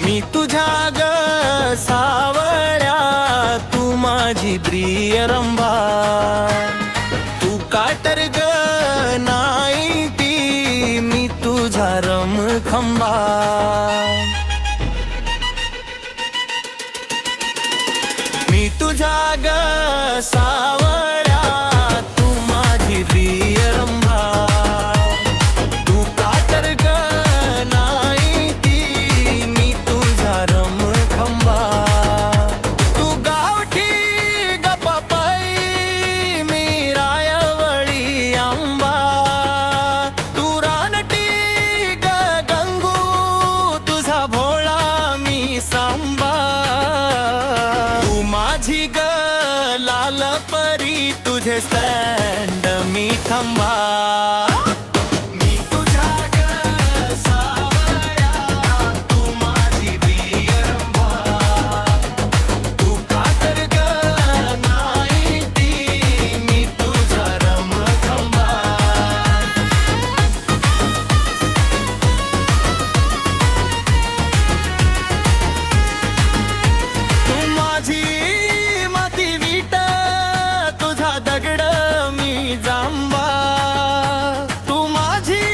मी तुझ्या ग सावळ्या, तू माझी प्रिय रंभा. तू काटर ग नाईटी, मी तुझा रमखंबा. मी तुझ्या ग सावळ्या, तू माझी प्रिय रंभा. तू कातर ग नाईटी, मी तुझा रमखंबा. तू गावठी ग पपई, मी रायवळी आंबा. तू रानटी ग गंगू, तुझा भोळा मी सांबा. तू माझी ग लाल परी, तुझे स्टँड मी थांबा. मी तुझ्या ग सावळ्या, तू माझी प्रिय रंभा. तू कातर ग नाईटी, मी तुझा रमखंबा. तू माझी माती विट, तुझा दगड मी जांबा. तू माझी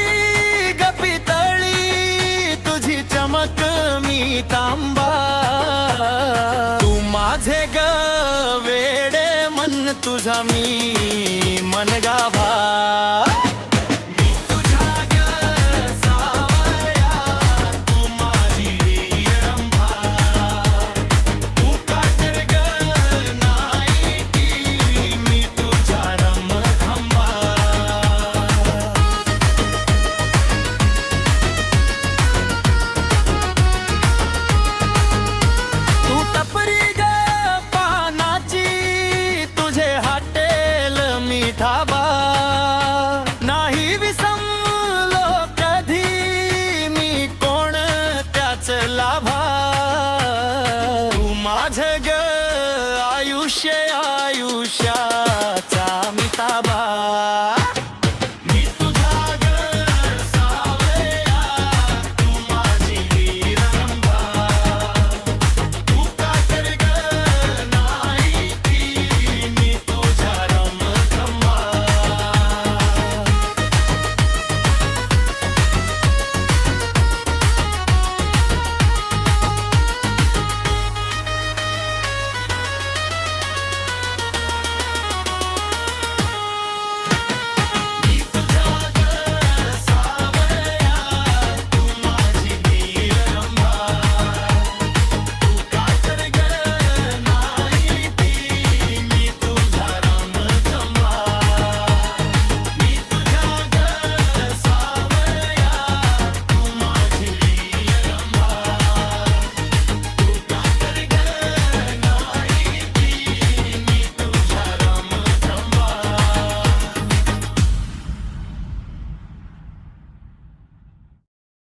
ग पितळी, तुझी चमक मी तांबा. तू माझे ग वेडे मन, तुझा मी मनगाभा. मी तुझ्या ग सावळ्या, तू माझी प्रिय रंभा. तू कातर ग नाईटी, मी तुझा रमखंबा. तू टपरी ग पानाची, तुझे हॉटेल मी ढाबा. नाही विसरलो कधी मी कोण त्याच लाभा.